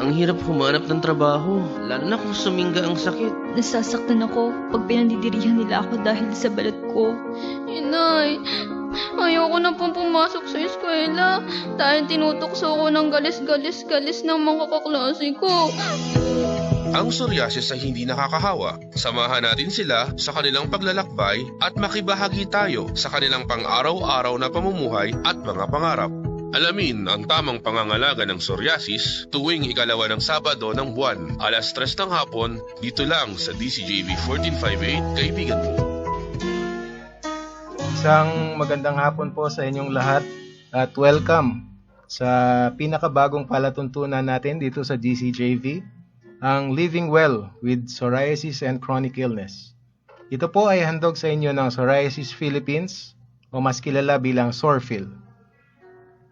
Ang hirap humanap ng trabaho, lalo na kung sumingga ang sakit. Nasasaktan ako pag pinandidirihan nila ako dahil sa balat ko. Inay, ayoko na pong pumasok sa eskwela dahil tinutukso ko ng galis-galis-galis ng mga kaklase ko. Ang psoriasis ay hindi nakakahawa. Samahan natin sila sa kanilang paglalakbay at makibahagi tayo sa kanilang pang-araw-araw na pamumuhay at mga pangarap. Alamin ang tamang pangangalaga ng psoriasis tuwing ikalawa ng Sabado ng buwan, alas 3 ng hapon, dito lang sa DCJV 1458, kaibigan mo. Isang magandang hapon po sa inyong lahat at welcome sa pinakabagong palatuntunan natin dito sa DCJV, ang Living Well with Psoriasis and Chronic Illness. Ito po ay handog sa inyo ng Psoriasis Philippines o mas kilala bilang SORPHIL.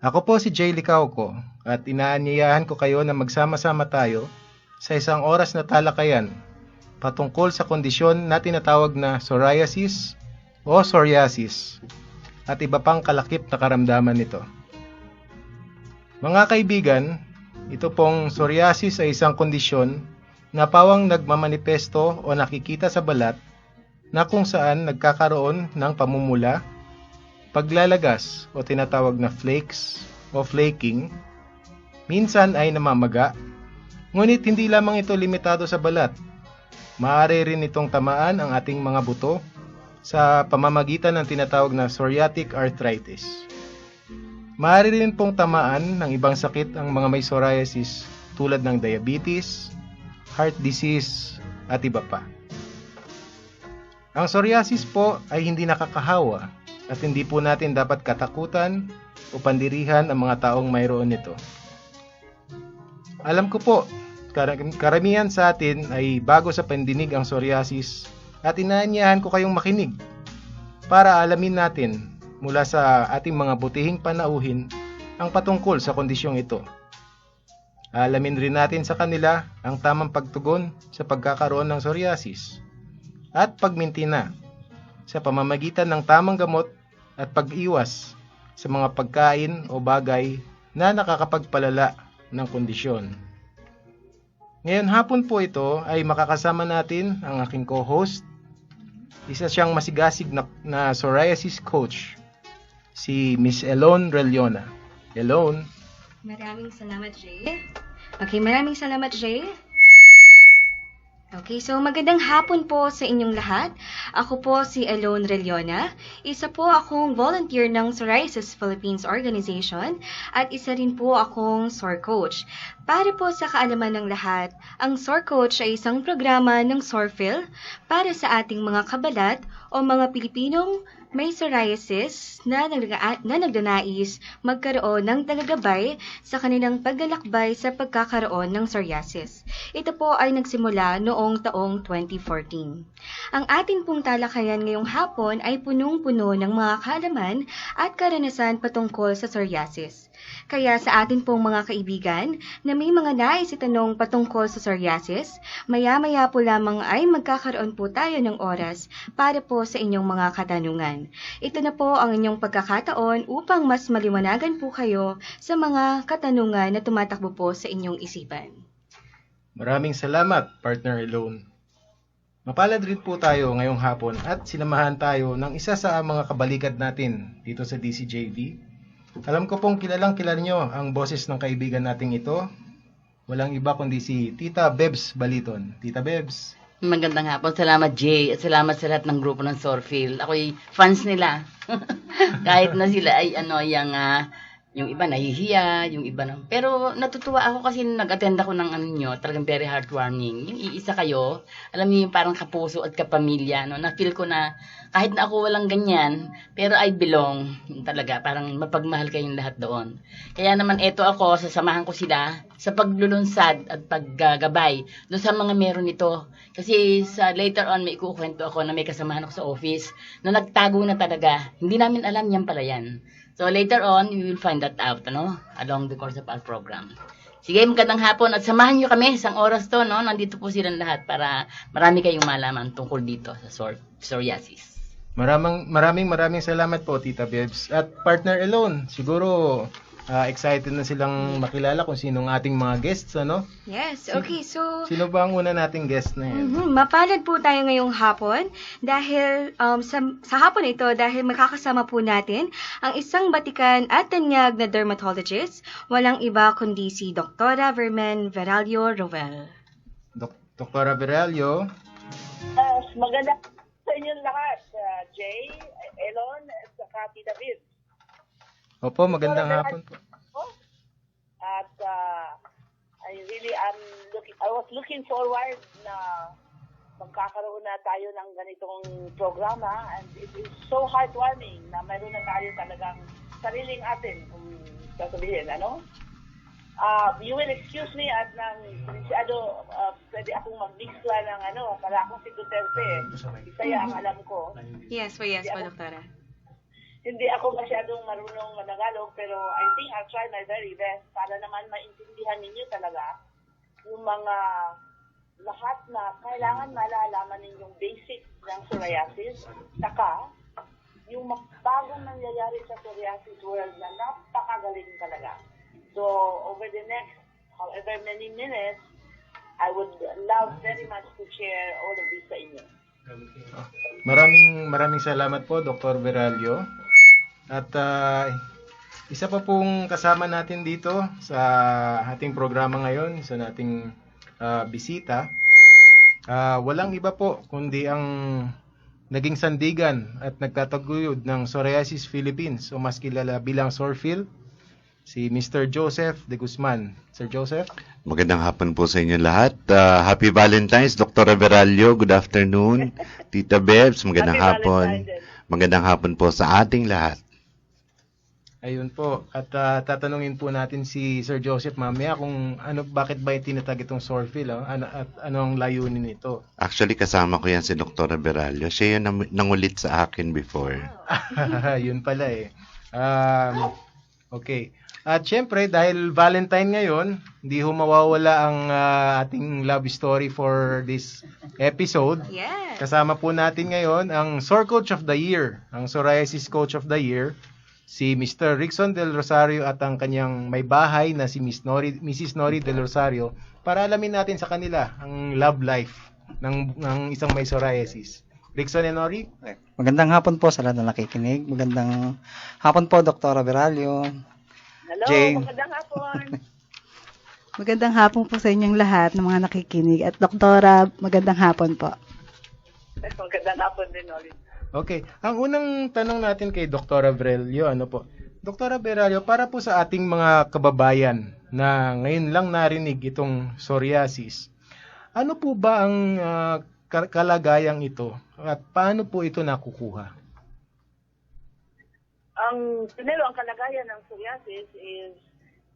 Ako po si Jay Licauco at inaanyayahan ko kayo na magsama-sama tayo sa isang oras na talakayan patungkol sa kondisyon na tinatawag na psoriasis o psoriasis at iba pang kalakip na karamdaman nito. Mga kaibigan, ito pong psoriasis ay isang kondisyon na pawang nagmamanifesto o nakikita sa balat na kung saan nagkakaroon ng pamumula, paglalagas o tinatawag na flakes o flaking, minsan ay namamaga, ngunit hindi lamang ito limitado sa balat. Maaari rin itong tamaan ang ating mga buto sa pamamagitan ng tinatawag na psoriatic arthritis. Maaari rin pong tamaan ng ibang sakit ang mga may psoriasis tulad ng diabetes, heart disease at iba pa. Ang psoriasis po ay hindi nakakahawa at hindi po natin dapat katakutan o pandirihan ang mga taong mayroon nito. Alam ko po, karamihan sa atin ay bago sa pandinig ang psoriasis at inaanyahan ko kayong makinig para alamin natin mula sa ating mga butihing panauhin ang patungkol sa kondisyong ito. Alamin rin natin sa kanila ang tamang pagtugon sa pagkakaroon ng psoriasis at pagmintina sa pamamagitan ng tamang gamot at pag-iwas sa mga pagkain o bagay na nakakapagpalala ng kondisyon. Ngayon hapon po ito ay makakasama natin ang aking co-host, isa siyang masigasig na psoriasis coach, si Miss Elone Reliona. Elone. Maraming salamat, Jay. Maraming salamat, Jay. So magandang hapon po sa inyong lahat. Ako po si Elone Reliona. Isa po akong volunteer ng Psoriasis Philippines Organization at isa rin po akong SOR Coach. Para po sa kaalaman ng lahat, ang SOR Coach ay isang programa ng SORPHIL para sa ating mga kabalat o mga Pilipinong may psoriasis na nagdanais magkaroon ng tagagabay sa kanilang paglalakbay sa pagkakaroon ng psoriasis. Ito po ay nagsimula noong taong 2014. Ang atin pong talakayan ngayong hapon ay punong-puno ng mga kaalaman at karanasan patungkol sa psoriasis. Kaya sa atin pong mga kaibigan na may mga nais itanong patungkol sa psoriasis, maya-maya po lamang ay magkakaroon po tayo ng oras para po sa inyong mga katanungan. Ito na po ang inyong pagkakataon upang mas maliwanagan po kayo sa mga katanungan na tumatakbo po sa inyong isipan. Maraming salamat, Partner Elone. Mapalad rin po tayo ngayong hapon at sinamahan tayo ng isa sa mga kabaligad natin dito sa DCJV. Alam ko pong kilalang kilala nyo ang boses ng kaibigan nating ito. Walang iba kundi si Tita Bebs Baliton. Tita Bebs. Magandang hapon. Salamat, Jay. At salamat sa lahat ng grupo ng SORPHIL. Ako'y fans nila. Kahit na sila ay yung iba nahihiya, yung iba nang... Pero natutuwa ako kasi nag-attend ako ng talagang very heartwarming. Yung iisa kayo, alam niyo yung parang kapuso at kapamilya, no? Na-feel ko na kahit na ako walang ganyan, pero I belong. Talaga, parang mapagmahal kayong lahat doon. Kaya naman eto ako, sasamahan ko sila sa paglulunsad at paggagabay doon sa mga meron ito. Kasi sa later on may ikukwento ako na may kasamahan ako sa office na nagtago na talaga. Hindi namin alam yan pala yan. So later on, we will find that out, along the course of our program. Sige, magandang hapon at samahan nyo kami isang oras to, Nandito po silang lahat para marami kayong malaman tungkol dito sa psoriasis. Maraming salamat po, Tita Bebs. At Partner Elone, siguro excited na silang makilala kung sinong ating mga guests, ano? Yes, okay. So, Sino ba ang una nating guest na yan? mapalad po tayo ngayong hapon dahil sa hapon ito dahil makakasama po natin ang isang batikan at tanyag na dermatologist, walang iba kundi si Dr. Vermen Veralio Rovel. Dr. Veralio. Maganda sa inyong lahat, Jay, Elon, at saka Tita Viv. Opo, magandang hapon po. At I was looking forward na magkakaroon na tayo ng ganitong programa, and it is so heartwarming na mayroon na tayo talagang sariling atin, kung sasabihin, ano? You will excuse me at pwede akong mag-mixla ng para akong si Duterte. Isaya ang alam ko. Yes po, Doktora. Hindi ako masyadong marunong Managalog, pero I think I'll try my very best para naman maintindihan ninyo talaga yung mga lahat na kailangan malalaman ninyong basic ng psoriasis. Saka, yung bagong nangyayari sa psoriasis world na napakagaling talaga. So, over the next however many minutes, I would love very much to share all of this sa inyo. Maraming salamat po, Dr. Veralio. At isa pa pong kasama natin dito sa ating programa ngayon, sa nating bisita. Walang iba po kundi ang naging sandigan at nagtataguyod ng Psoriasis Philippines o mas kilala bilang Sorphil, si Mr. Joseph De Guzman. Sir Joseph? Magandang hapon po sa inyo lahat. Happy Valentine's, Dr. Veralio. Good afternoon. Tita Bebs, magandang hapon. Magandang hapon po sa ating lahat. Ayun po. At tatanungin po natin si Sir Joseph mamaya kung bakit ba tinatag itong Sorphil, at ano ang layunin nito. Actually, kasama ko yan si Dr. Veralio. Siya yung nangulit sa akin before. Yun pala eh. Okay. At syempre, dahil Valentine ngayon, hindi ho mawawala ang ating love story for this episode. Yes. Kasama po natin ngayon ang Sore Coach of the Year, ang Psoriasis Coach of the Year, si Mr. Rickson Del Rosario at ang kanyang may bahay na si Mrs. Nori Del Rosario para alamin natin sa kanila ang love life ng isang may psoriasis. Rickson and Nori? Magandang hapon po sa lahat na nakikinig. Magandang hapon po, Dr. Veralio. Hello, Jay. magandang hapon. Magandang hapon po sa inyong lahat ng mga nakikinig. At Doktora, magandang hapon po. Magandang hapon din ulit. Okay. Ang unang tanong natin kay Dr. Veralio, Dr. Veralio, para po sa ating mga kababayan na ngayon lang narinig itong psoriasis, ano po ba ang kalagayang ito at paano po ito nakukuha? Primero, ang kalagayan ng psoriasis is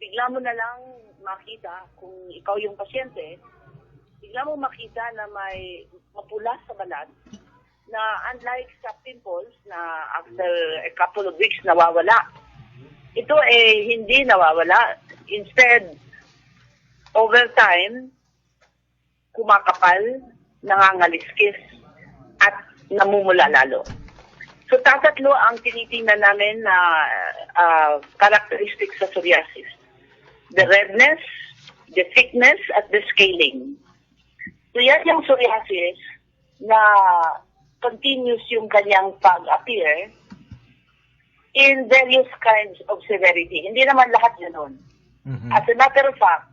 bigla mo na lang makita, kung ikaw yung pasyente, bigla mo makita na may mapula sa balat na unlike sa pimples na after a couple of weeks nawawala. Ito hindi nawawala. Instead, over time, kumakapal, nangangaliskis, at namumula lalo. So, tatatlo ang tinitingnan namin na characteristics sa psoriasis. The redness, the thickness, at the scaling. So, yan yung psoriasis na continuous yung kanyang pag-appear in various kinds of severity. Hindi naman lahat ganun. Mm-hmm. As a matter of fact,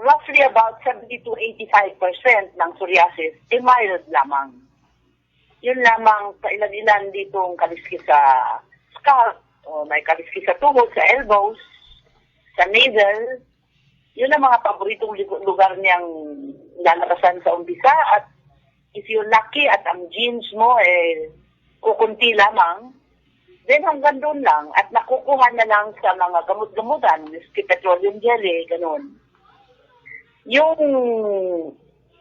roughly about 70 to 85% ng psoriasis ay mild lamang. Yun lamang sa ilan-ilan ditong kaliskis sa scalp, o may kaliskis sa tuhod, sa elbows, sa navel. Yun ang mga paboritong lugar niyang lalabasan sa umpisa, at if you're lucky at ang genes mo kukunti lamang, then hanggang doon lang at nakukuha na lang sa mga gamot-gamutan, whiskey petroleum jelly, ganun.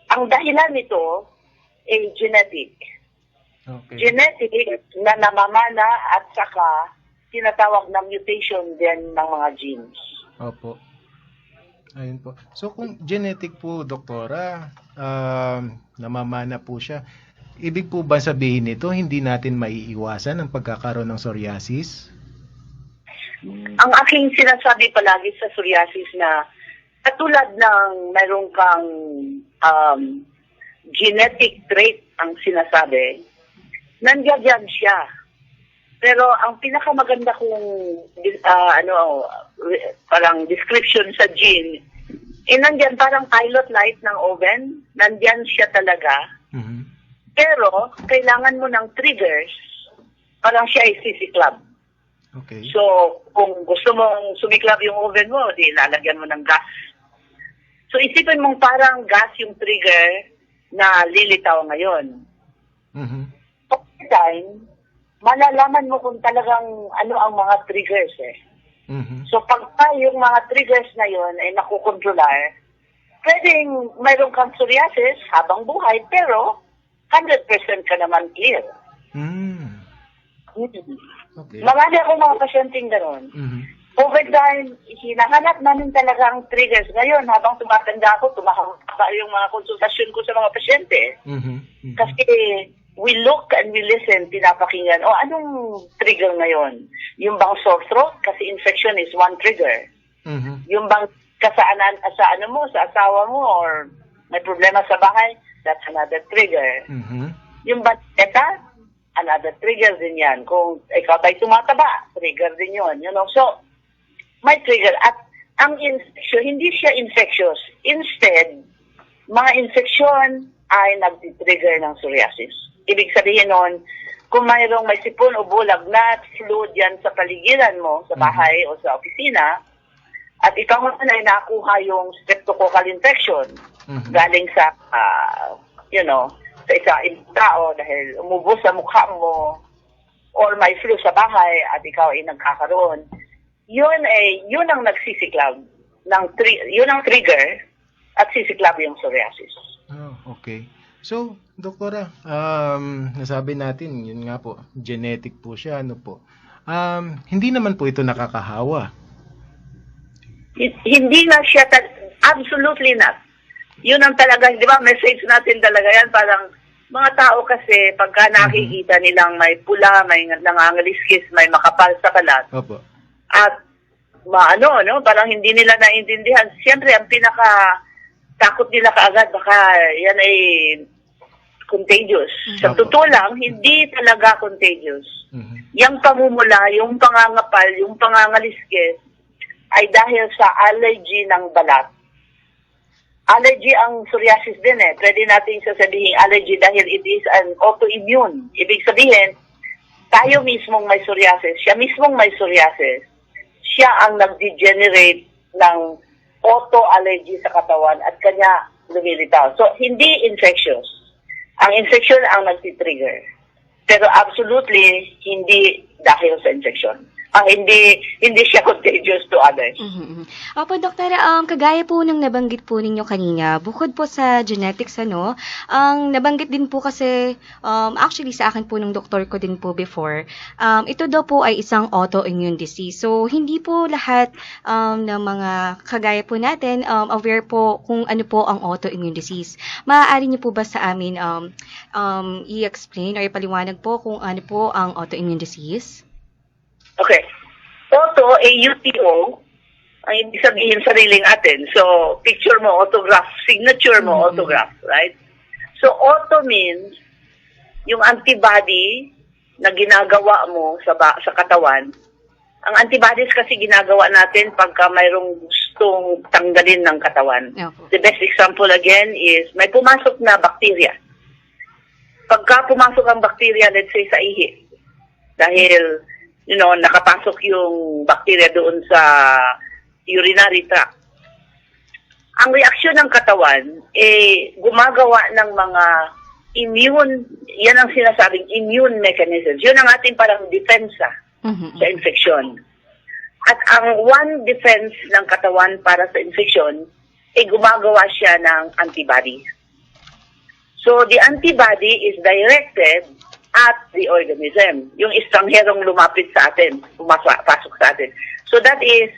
Ang dahilan nito ay genetic. Okay. Genetic na namamana at saka tinatawag na mutation din ng mga genes. Opo. Ayun po. So kung genetic po, Doktora, namamana po siya, ibig po ba sabihin nito hindi natin maiiwasan ang pagkakaroon ng psoriasis? Ang aking sinasabi palagi sa psoriasis na katulad ng mayroon kang genetic trait ang sinasabi, nandiyan siya. Pero ang pinakamaganda kong parang description sa gene, nandiyan parang pilot light ng oven, nandiyan siya talaga. Pero kailangan mo ng triggers, parang siya ay sisiklab. Okay. So, kung gusto mong sumiklab yung oven mo, di lalagyan mo ng gas. So, isipin mong parang gas yung trigger na lilitaw ngayon. Over time, malalaman mo kung talagang ano ang mga triggers eh. So, pagka yung mga triggers na yon ay nakukontrolar, pwedeng mayroon kang psoriasis habang buhay, pero 100% ka naman clear. Okay. Marami akong mga pasyenteng gano'n. Over time, hinahanap namin talaga ang triggers. Ngayon, habang tumatanda ako, tumahaba yung mga konsultasyon ko sa mga pasyente. Kasi we look and we listen, pinapakinggan, anong trigger ngayon? Yung bang sore throat? Kasi infection is one trigger. Yung bang kasaanan sa asawa mo, or may problema sa bahay, that's another trigger. Yung banteta, another trigger din yan. Kung ikaw ba'y tumataba, trigger din yun. So, may trigger. At ang infection, hindi siya infectious. Instead, mga infection ay nag-trigger ng psoriasis. Ibig sabihin nun, kung may sipon o bulagnat, fluid yan sa paligiran mo, sa bahay o sa opisina, at ikaw ay nakuha yung streptococcal infection galing sa, sa ibang tao dahil umubo sa mukha mo or may flu sa bahay at ikaw ay nagkakaroon, yun ang nagsisiklab. Yun ang trigger at sisiklab yung psoriasis. Okay. So, Doktora, nasabi natin, yun nga po, genetic po siya, hindi naman po ito nakakahawa. Hindi na siya, absolutely not. Yun ang talaga, di ba, message natin talaga yan, parang mga tao kasi, pagka nakikita nilang may pula, may nangangaliskis, may makapal sa balat, at parang hindi nila naintindihan. Siyempre, ang takot nila kaagad, baka yan ay contagious. Sa totoo lang, hindi talaga contagious. Yung pamumula, yung pangangapal, yung pangangaliskis, ay dahil sa allergy ng balat. Allergy ang psoriasis din eh. Pwede natin sasabihin allergy dahil it is an autoimmune. Ibig sabihin, tayo mismong may psoriasis, siya mismong may psoriasis, siya ang nag-degenerate ng auto-allergy sa katawan at kanya lumilitaw. So, hindi infectious. Ang infection ang nag-trigger. Pero absolutely, hindi dahil sa infection. Hindi siya contagious to others. Opo, Doktora, kagaya po ng nabanggit po ninyo kanina, bukod po sa genetics, ang nabanggit din po kasi, actually sa akin po ng doktor ko din po before, ito daw po ay isang autoimmune disease. So, hindi po lahat ng mga kagaya po natin aware po kung ano po ang autoimmune disease. Maaari niyo po ba sa amin i-explain or ipaliwanag po kung ano po ang autoimmune disease? Okay. Auto, AUTO, ang ibig sabihin sariling atin. So, picture mo, autograph. Signature mo, autograph. Right? So, auto means yung antibody na ginagawa mo sa katawan. Ang antibodies kasi ginagawa natin pagka mayroong gustong tanggalin ng katawan. The best example again is may pumasok na bacteria. Pagka pumasok ang bacteria, let's say sa ihi, dahil nakapasok yung bacteria doon sa urinary tract. Ang reaksyon ng katawan, gumagawa ng mga immune, yan ang sinasabing immune mechanisms. Yun ang ating parang depensa sa infection. At ang one defense ng katawan para sa infection, gumagawa siya ng antibody. So, the antibody is directed at the organism. Yung estrangherong lumapit sa atin, pasok sa atin. So that is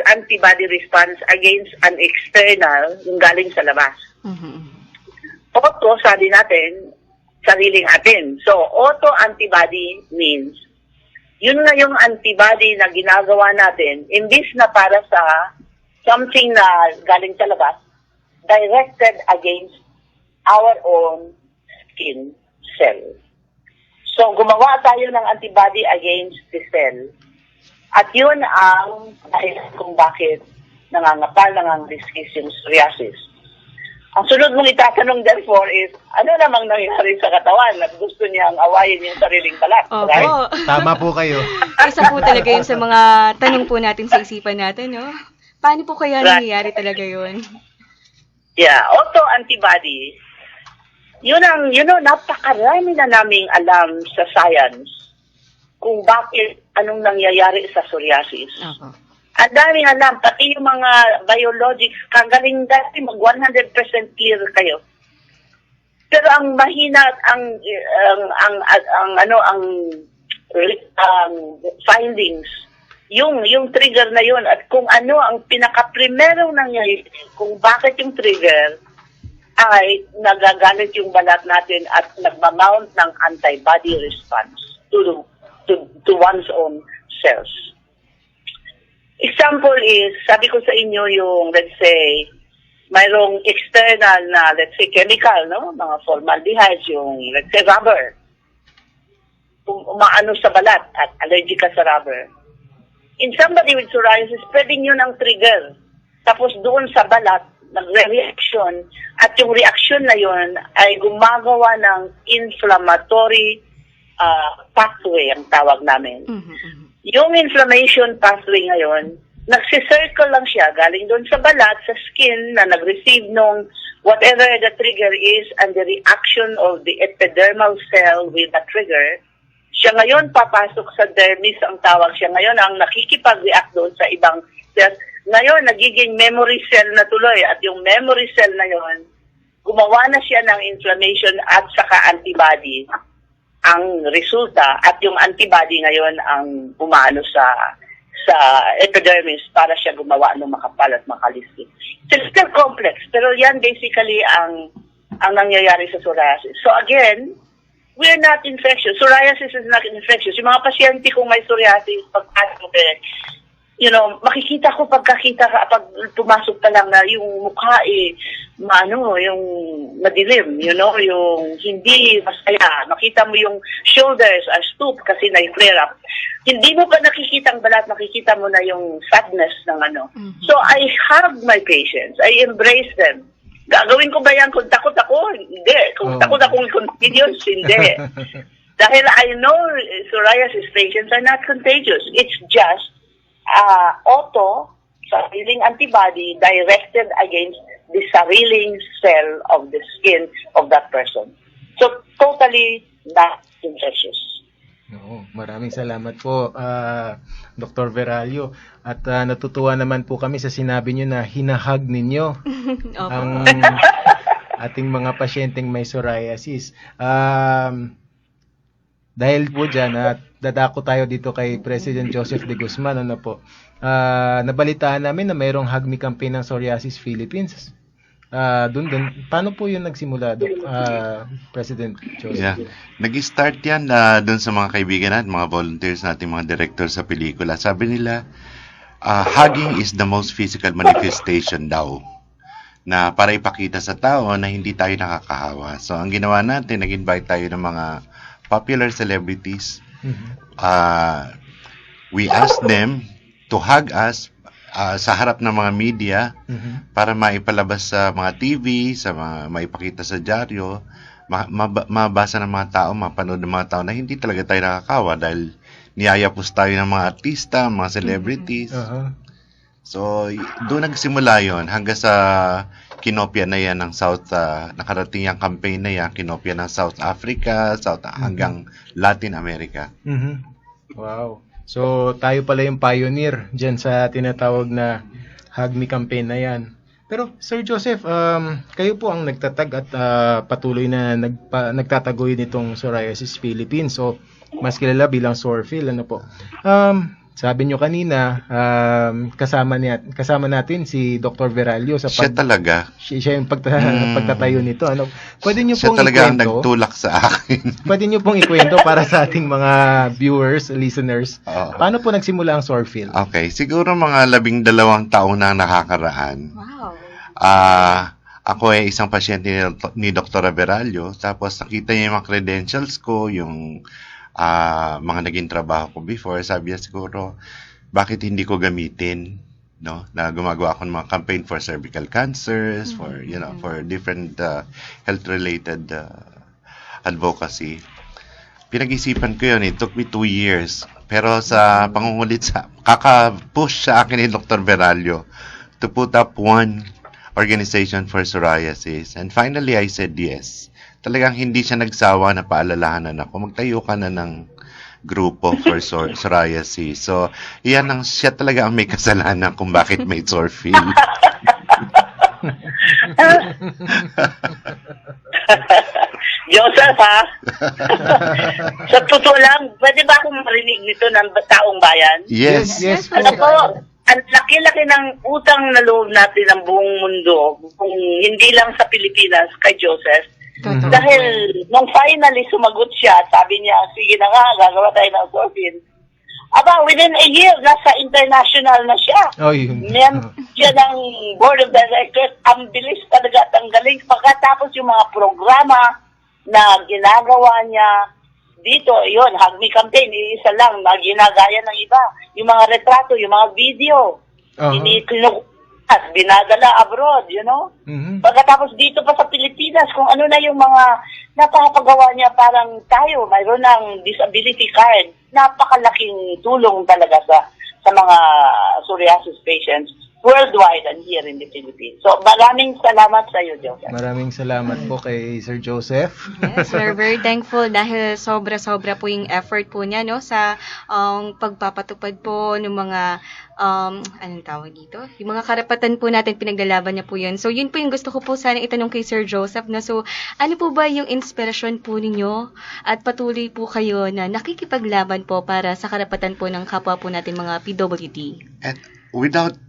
antibody response against an external, yung galing sa labas. Auto, sabi natin, sariling atin. So, auto-antibody means Yun nga yung antibody na ginagawa natin, imbis na para sa something na galing sa labas, directed against our own skin cell. So, gumawa tayo ng antibody against the cell. At yun ang dahilan kung bakit nangangalis yung psoriasis. Ang sunod mong itatanong therefore is, ano namang nangyari sa katawan at gusto niyang awayin yung sariling balat, right? Tama po kayo. Isa po talaga yun sa mga tanong po natin sa isipan natin, no? Paano po kaya nangyayari talaga yun? Yeah, auto-antibody, napakarami na naming alam sa science kung bakit anong nangyayari sa psoriasis. Ang daming alam, pati yung mga biologics, kagaling dati mag 100% clear kayo. Pero ang mahina ang findings, yung trigger na yun at kung ano ang pinaka-primerong nangyayari, kung bakit yung trigger ay nagagalit yung balat natin at nagmamount ng antibody response to one's own cells. Example is, sabi ko sa inyo yung, let's say, mayroong external na, let's say, chemical, no? Mga formaldehydes, yung, let's say, rubber. Kung umaano sa balat at allergic ka sa rubber. In somebody with psoriasis, pwedeng yun ang trigger. Tapos doon sa balat, nagre-reaction, at yung reaction na yun ay gumagawa ng inflammatory pathway, ang tawag namin. Yung inflammation pathway ngayon, nagsisircle lang siya, galing doon sa balat, sa skin, na nag-receive nung whatever the trigger is and the reaction of the epidermal cell with the trigger. Siya ngayon papasok sa dermis, ang tawag siya ngayon, ang nakikipag-react doon sa ibang cells. Ngayon, nagiging memory cell na tuloy, at yung memory cell na yon, gumawa na siya ng inflammation at saka antibody ang resulta, at yung antibody ngayon ang umaano sa epidermis para siya gumawa ng makapal at makalistik. It's still complex, pero yan basically ang nangyayari sa psoriasis. So again, we're not infectious. Psoriasis is not infectious. Yung mga pasyente kong may psoriasis, makikita ko pag pumasok ka lang na yung mukha yung madilim, yung hindi masaya. Makita mo yung shoulders are stoop kasi na-flare up. Hindi mo pa nakikita ang balat, makikita mo na yung sadness ng So I hug my patients. I embrace them. Gagawin ko ba yan kung takot ako? Hindi. Kung takot akong contagious? Hindi. Dahil I know psoriasis patients are not contagious. It's just sariling antibody directed against the sariling cell of the skin of that person. So, totally not infectious. Oo, maraming salamat po, Dr. Veralio. At natutuwa naman po kami sa sinabi nyo na hinahag ninyo ang ating mga pasyenteng may psoriasis. Dahil po dyan, dadako tayo dito kay President Joseph De Guzman, nabalitaan namin na mayroong Hug Me campaign ng Psoriasis Philippines. Doon, paano po yun nagsimula, President Joseph? Yeah. Nag-start yan doon sa mga kaibigan natin, mga volunteers natin, mga director sa pelikula. Sabi nila, hugging is the most physical manifestation daw, na para ipakita sa tao na hindi tayo nakakahawa. So, ang ginawa natin, nag-invite tayo ng mga popular celebrities. We asked them to hug us sa harap ng mga media para maipalabas sa mga TV, sa mga maipakita sa dyaryo, mabasa ng mga tao, mapanood ng mga tao na hindi talaga tayo nakakawa dahil niyayapos tayo ng mga artista, mga celebrities. So, doon nagsimula yon hanggang sa kinopya na yan ng South, nakarating yung campaign na yan, kinopya ng South Africa, hanggang Latin America. Wow. So, tayo pala yung pioneer dyan sa tinatawag na Hug Me campaign na yan. Pero, Sir Joseph, kayo po ang nagtatag at patuloy na nagtatagoy nitong Psoriasis Philippines. So, mas kilala bilang Sorfil, Sabi nyo kanina, kasama natin si Dr. Veralio sa Siya talaga. siya yung pagtatayo nito. Ano, pwede nyo Siya pong talaga ang ikwento, nagtulak sa akin. pwede nyo pong ikwento para sa ating mga viewers, listeners, paano po nagsimula ang Sorfil? Okay, siguro mga 12 taon na nakakaraan. Wow. Ako ay isang pasyente ni Dr. Veralio, tapos nakita niya yung mga credentials ko, yung mga naging trabaho ko before. Sabi niya siguro, bakit hindi ko gamitin, no? Na gumagawa ako ng mga campaign for cervical cancers, for different health-related advocacy. Pinag-isipan ko yun. It took me 2 years. Pero sa pangungulit, kaka-push sa akin ni Dr. Veralio to put up one organization for psoriasis. And finally, I said yes. Talagang hindi siya nagsawa na paalalahanan ako. Magtayo ka na ng grupo for psoriasis. So, siya talaga ang may kasalanan kung bakit may Sorfil. Joseph, ha? Sa totoo lang, pwede ba akong marinig nito ng taong bayan? Yes. Alam po, ang laki-laki ng utang na loob natin ng buong mundo, kung hindi lang sa Pilipinas, kay Joseph. Dahil nung finally sumagot siya, sabi niya, sige na nga, gagawa tayo ng Sorfil. Within a year, nasa international na siya. Siya ng board of directors. Ang bilis talaga at ang galing. Pagkatapos yung mga programa na ginagawa niya dito, yun, Hug Me campaign, isa lang, ginagaya ng iba. Yung mga retrato, yung mga video, binadala abroad, Pagkatapos dito pa sa Pilipinas, kung ano na yung mga napapagawa niya, parang tayo, mayroon ng disability card. Napakalaking tulong talaga sa mga psoriasis patients worldwide and here in the Philippines. So, maraming salamat sa iyo, Joseph. Maraming salamat po kay Sir Joseph. Yes, we're very thankful dahil sobra-sobra po yung effort po niya, sa pagpapatupad po ng mga anong tawag dito? Yung mga karapatan po natin, pinaglalaban niya po yun. So, yun po yung gusto ko po sana itanong kay Sir Joseph So, ano po ba yung inspirasyon po ninyo at patuloy po kayo na nakikipaglaban po para sa karapatan po ng kapwa po natin mga PWD? And without,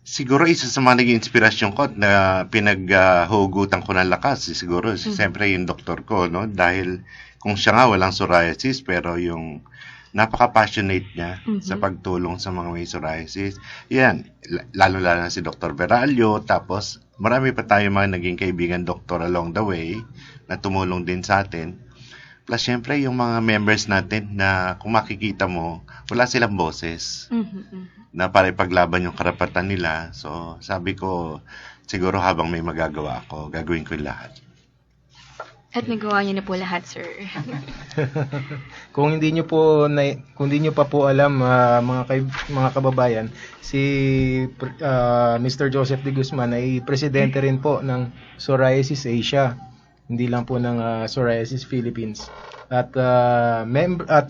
siguro isa sa mga naging inspirasyon ko na pinaghugutan ko ng lakas, siguro, siyempre yung doktor ko, dahil kung siya nga walang psoriasis, pero yung napaka-passionate niya sa pagtulong sa mga may psoriasis. Yan, lalo-lalo na si Dr. Veralio, tapos marami pa tayo mga naging kaibigan doktor along the way na tumulong din sa atin. Plus, syempre, yung mga members natin na kung makikita mo, wala silang boses na para ipaglaban yung karapatan nila. So, sabi ko, siguro habang may magagawa ako, gagawin ko yung lahat. At nagawa niyo na po lahat, sir. Kung hindi niyo pa po alam, mga kababayan, si Mr. Joseph De Guzman ay presidente rin po ng Psoriasis Asia. Hindi lang po ng Psoriasis Philippines. At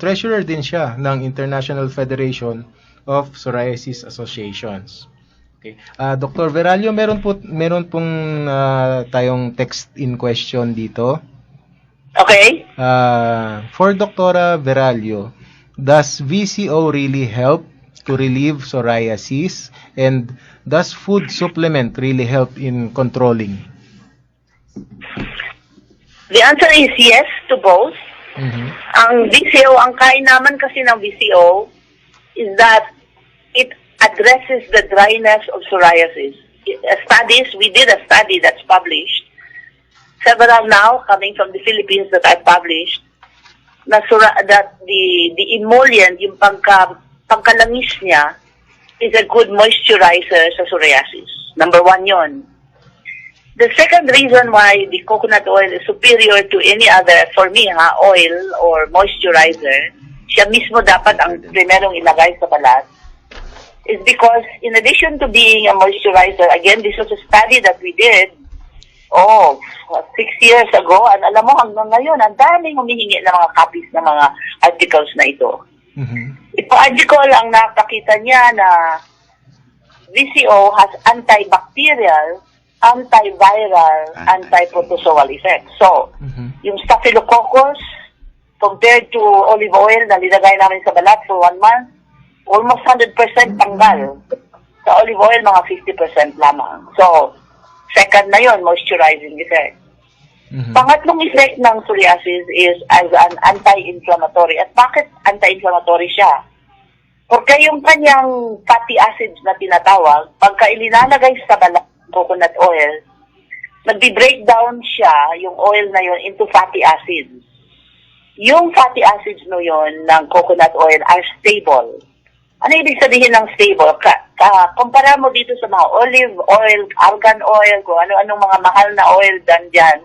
treasurer din siya ng International Federation of Psoriasis Associations. Okay. Dr. Veralio, meron pong tayong text in question dito. Okay. For Dr. Veralio, does VCO really help to relieve psoriasis? And does food supplement really help in controlling? The answer is yes to both. Ang VCO, ang kain naman kasi ng VCO is that it addresses the dryness of psoriasis. We did a study that's published, several now coming from the Philippines that I published, that the emollient, yung pagkalangis niya, is a good moisturizer sa psoriasis. Number 1 yon. The second reason why the coconut oil is superior to any other, for me, oil or moisturizer, siya mismo dapat ang primerong ilagay sa balat, is because in addition to being a moisturizer, again, this was a study that we did, 6 years ago, and alam mo, hanggang ngayon, ang daming humihingi ng mga copies ng mga articles na ito. Ito article, ang nakakita niya na VCO has antibacterial, antiviral, antiprotozoal effect. So, yung Staphylococcus, compared to olive oil na linagay namin sa balat for 1 month, almost 100% tanggal. Sa olive oil, mga 50% lamang. So, second na yon, moisturizing effect. Pangatlong effect ng psoriasis is as an anti-inflammatory. At bakit anti-inflammatory siya? Porque yung kanyang fatty acids na tinatawag, pagka ilinalagay sa balat coconut oil, nagbi-breakdown siya, yung oil na yon, into fatty acids. Yung fatty acids no yon ng coconut oil are stable. Ano ibig sabihin ng stable? Kumpara mo dito sa mga olive oil, argan oil, kung ano-anong mga mahal na oil dyan.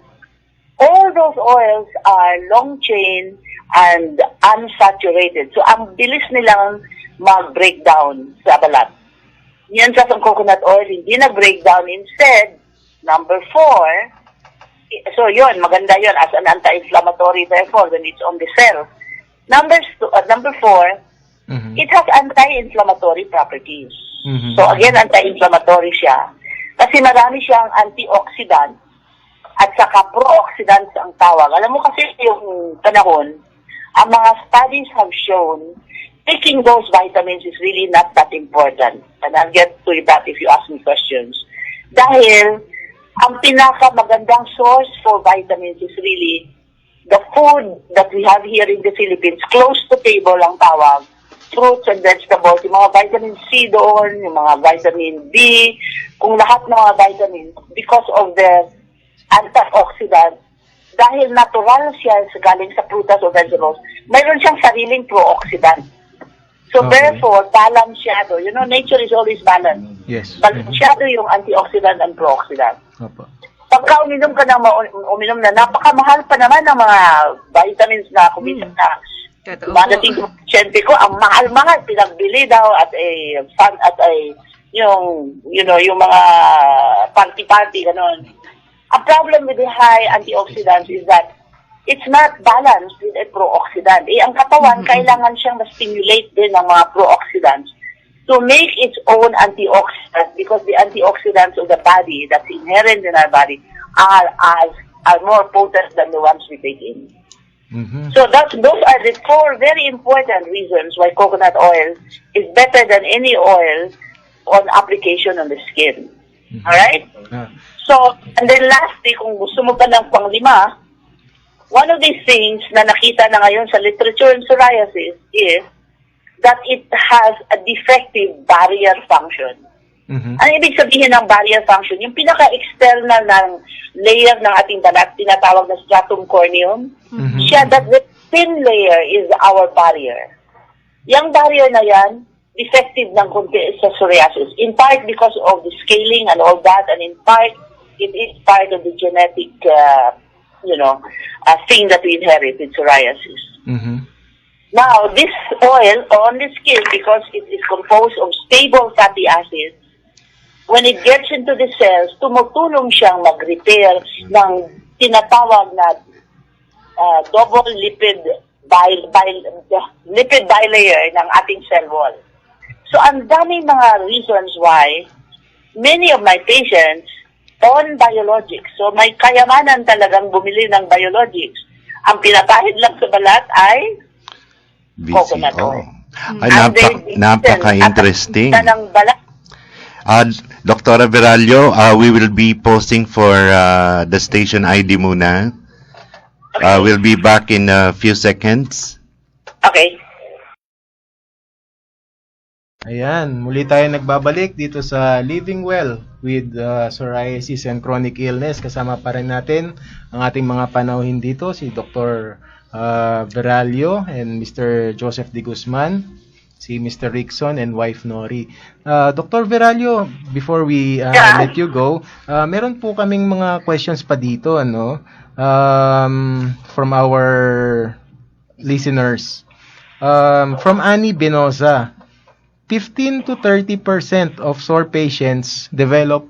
All those oils are long chain and unsaturated. So, ang bilis nilang mag-breakdown sa balat. Yan sa coconut oil, hindi nag-breakdown. Instead, number 4, so yun, maganda yun as an anti-inflammatory, therefore, when it's on the cell. Number 4, it has anti-inflammatory properties. So, again, anti-inflammatory siya. Kasi marami siyang antioxidant at saka pro-oxidants ang tawag. Alam mo kasi yung panahon, ang mga studies have shown taking those vitamins is really not that important. And I'll get to that if you ask me questions. Dahil, ang pinakamagandang source for vitamins is really the food that we have here in the Philippines, close to table ang tawag, fruits and vegetables, yung mga vitamin C doon, yung mga vitamin B, kung lahat ng mga vitamins, because of the antioxidant, dahil natural siya galing sa prutas o vegetables, mayroon siyang sariling pro-oxidant. So therefore, balansyado. You know, nature is always balanced. Yes. Balansyado yung antioxidant and pro-oxidant. Opo. Pagka uminom ka ng uminom na, napakamahal pa naman ng mga vitamins na kumisan na madating kumasyente ko, ang mahal-mahal, pinagbili daw at yung mga party-party, gano'n. A problem with the high antioxidants is that it's not balanced with a pro-oxidant. Ang katawan, kailangan siyang ma-stimulate din ng mga pro-oxidants to make its own antioxidants because the antioxidants of the body that's inherent in our body are more potent than the ones we take in. So those are the 4 very important reasons why coconut oil is better than any oil on application on the skin. Alright? So, and then lastly, kung gusto mo pa ng pang-5, one of these things na nakita na ngayon sa literature in psoriasis is that it has a defective barrier function. Ano ibig sabihin ng barrier function? Yung pinaka-external ng layer ng ating balat, tinatawag na stratum corneum, siya, that the thin layer is our barrier. Yung barrier na yan, defective ng konti sa psoriasis. In part because of the scaling and all that, and in part, it is part of the genetic, thing that we inherit in psoriasis. Now, this oil on the skin, because it is composed of stable fatty acids, when it gets into the cells, tumutulong siyang mag-repair ng tinatawag na double lipid bilayer ng ating cell wall. So, ang daming mga reasons why many of my patients on biologics, so may kayamanan talagang bumili ng biologics, ang pinatahid lang sa balat ay coconut oil. Ay, napaka-interesting. Ng balat. Dr. Veralio, we will be posting for the station ID muna. We'll be back in a few seconds. Okay. Ayan, muli tayo nagbabalik dito sa Living Well with psoriasis and chronic illness. Kasama pa rin natin ang ating mga panauhin dito, si Dr. Veralio and Mr. Joseph De Guzman, si Mr. Rickson and wife Nori. Dr. Veralio, before we let you go, meron po kaming mga questions pa dito, from our listeners. From Annie Benosa, 15 to 30% of sore patients develop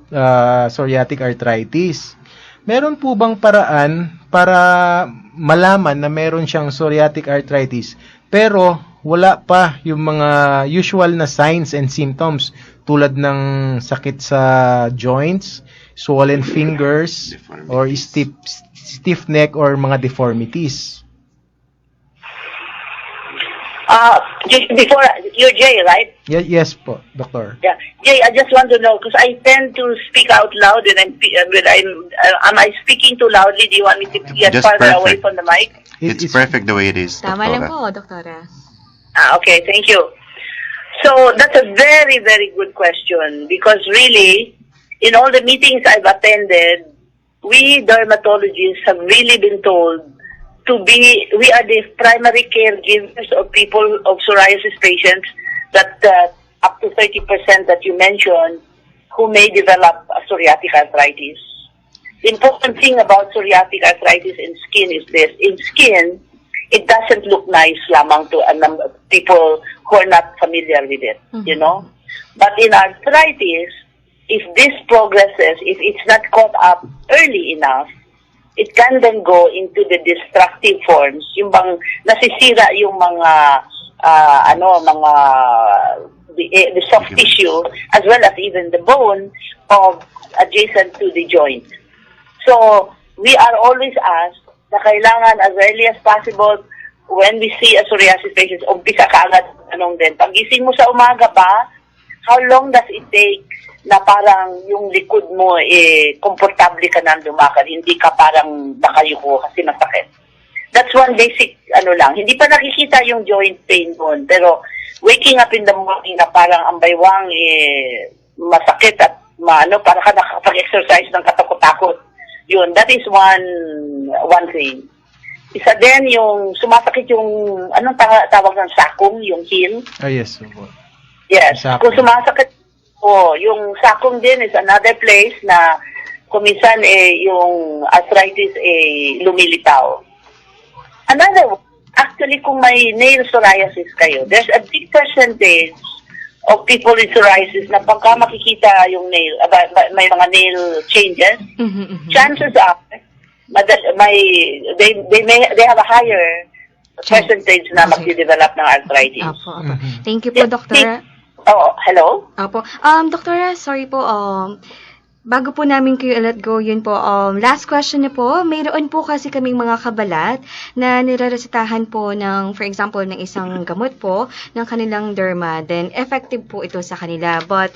psoriatic arthritis. Meron po bang paraan para malaman na meron siyang psoriatic arthritis pero wala pa yung mga usual na signs and symptoms tulad ng sakit sa joints, swollen fingers, or stiff neck or mga deformities? Before, you're Jay, right? Yes po, Doctor. Yeah. Jay, I just want to know, because I tend to speak out loud and am I speaking too loudly? Do you want me to get Just farther perfect. away from the mic? It's perfect the way it is, Tama lang Doktora. po, Doktora. Okay, thank you. So that's a very, very good question, because really, in all the meetings I've attended, we dermatologists have really been told we are the primary caregivers of people, of psoriasis patients, that up to 30% that you mentioned, who may develop psoriatic arthritis. The important thing about psoriatic arthritis in skin is this. In skin, it doesn't look nice lamang to people who are not familiar with it, you know. But in arthritis, if this progresses, if it's not caught up early enough, it can then go into the destructive forms, yung bang nasisira yung mga the soft tissue as well as even the bone of adjacent to the joint. So we are always asked na kailangan as early as possible when we see a psoriasis patient, umpisa kaagad din. Pagising mo sa umaga ba, how long does it take na parang yung likod mo komportable ka nang lumakad, hindi ka parang nakayuko kasi masakit. That's one basic lang. Hindi pa nakikita yung joint pain doon, pero waking up in the morning na parang ang baywang masakit at para ka nakapag-exercise ng katakot-takot. Yun, that is one thing. Isa din yung sumasakit yung anong tawag ng sakong, yung heel. Yes. Yes. Sakong. Kung sumasakit yung sakong din is another place na kuminsan yung arthritis lumilitaw. Another one, actually kung may nail psoriasis kayo, there's a big percentage of people with psoriasis na pagka makikita yung nail, may mga nail changes, chances are they have a higher percentage na magde-develop ng arthritis. Apo. Thank you po, Doktora. Hello? Apo. Doktora, sorry po, bago po namin kayo let go, yun po, last question na po, mayroon po kasi kaming mga kabalat na nireresetahan po ng, for example, ng isang gamot po ng kanilang derma, then effective po ito sa kanila. But,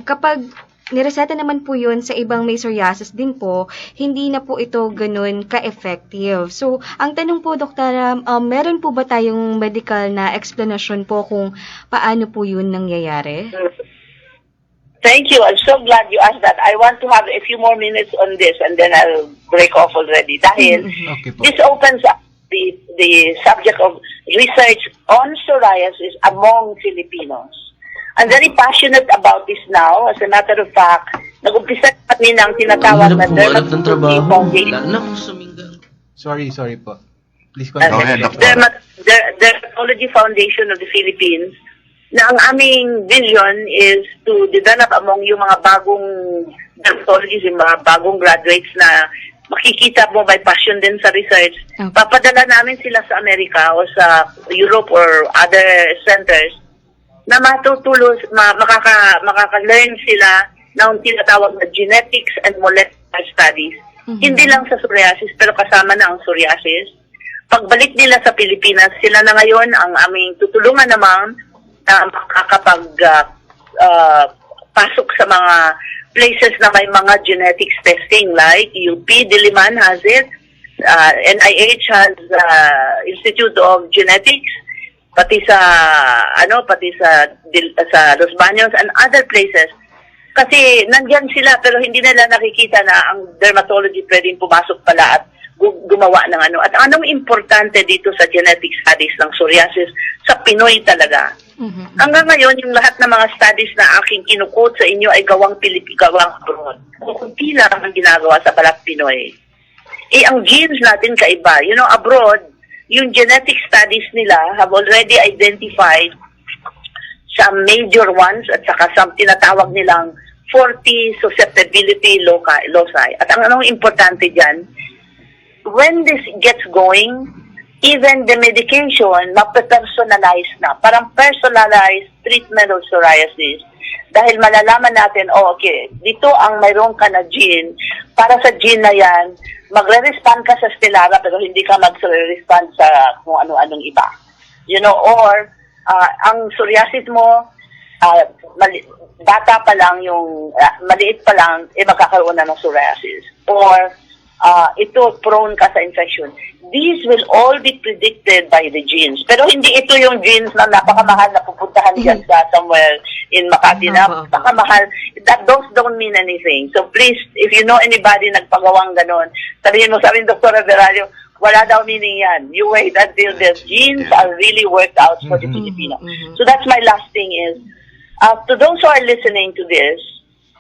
kapag nireseta naman po yun sa ibang may psoriasis din po, hindi na po ito ganun ka-effective. So, ang tanong po, Doktora, meron po ba tayong medical na explanation po kung paano po yun nangyayari? Thank you. I'm so glad you asked that. I want to have a few more minutes on this and then I'll break off already. Dahil this opens up the subject of research on psoriasis among Filipinos. I'm very passionate about this now. As a matter of fact, nag-umpisa kami ng tinatawag na Dermatology Foundation. Sorry po. Please continue. Dermatology Foundation of the Philippines, na ang aming vision is to develop among yung mga bagong dermatologists, yung mga bagong graduates na makikita mo by passion din sa research. Papadala namin sila sa Amerika o sa Europe or other centers na makaka-learn sila ng tinatawag na genetics and molecular studies. Hindi lang sa psoriasis, pero kasama na ang psoriasis. Pagbalik nila sa Pilipinas, sila na ngayon ang aming tutulungan naman na makakapag-pasok sa mga places na may mga genetics testing, like UP Diliman has it, NIH has Institute of Genetics, pati sa Los Baños and other places. Kasi nandyan sila pero hindi nila nakikita na ang dermatology pwedeng pumasok pala at gumawa ng ano. At anong importante dito sa genetic studies ng psoriasis sa Pinoy talaga. Hanggang ngayon, yung lahat ng mga studies na aking kinuquote sa inyo ay gawang abroad. Kunti lang ang ginagawa sa balat Pinoy. Ang genes natin kaiba. You know, abroad, yung genetic studies nila have already identified some major ones at saka some tinatawag nilang 40 susceptibility loci. At ang anong importante dyan, when this gets going, even the medication, mape-personalize na. Parang personalized treatment of psoriasis. Dahil malalaman natin, okay, dito ang mayroon ka na gene. Para sa gene na yan, magre-respond ka sa Stelara pero hindi ka magre-respond sa kung ano-anong iba. or ang psoriasis mo, bata pa lang yung, maliit pa lang, magkakaroon na ng psoriasis. Or, ito, prone ka sa infection. These will all be predicted by the genes. Pero hindi ito yung genes na napakamahal na pupuntahan dyan sa somewhere in Makati na napakamahal. Those don't mean anything. So please, if you know anybody nagpagawang ganon, sabihin Dr. Veralio, wala daw meaning yan. You wait until the genes are really worked out for the Filipino. So that's my last thing is, to those who are listening to this,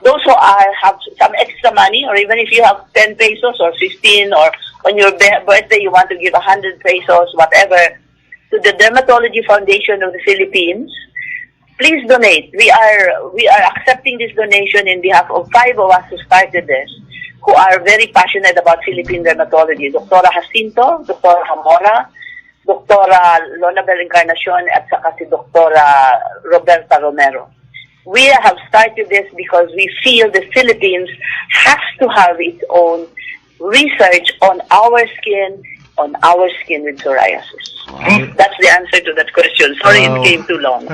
those who have some extra money, or even if you have 10 pesos or 15, or on your birthday you want to give 100 pesos, whatever, to the Dermatology Foundation of the Philippines, please donate. We are accepting this donation in behalf of 5 of us who started this, who are very passionate about Philippine dermatology. Dr. Jacinto, Dr. Hamora, Dr. Lonabel Encarnacion, at saka si Dr. Roberta Romero. We have started this because we feel the Philippines has to have its own research on our skin with psoriasis. That's the answer to that question. Sorry, it came too long.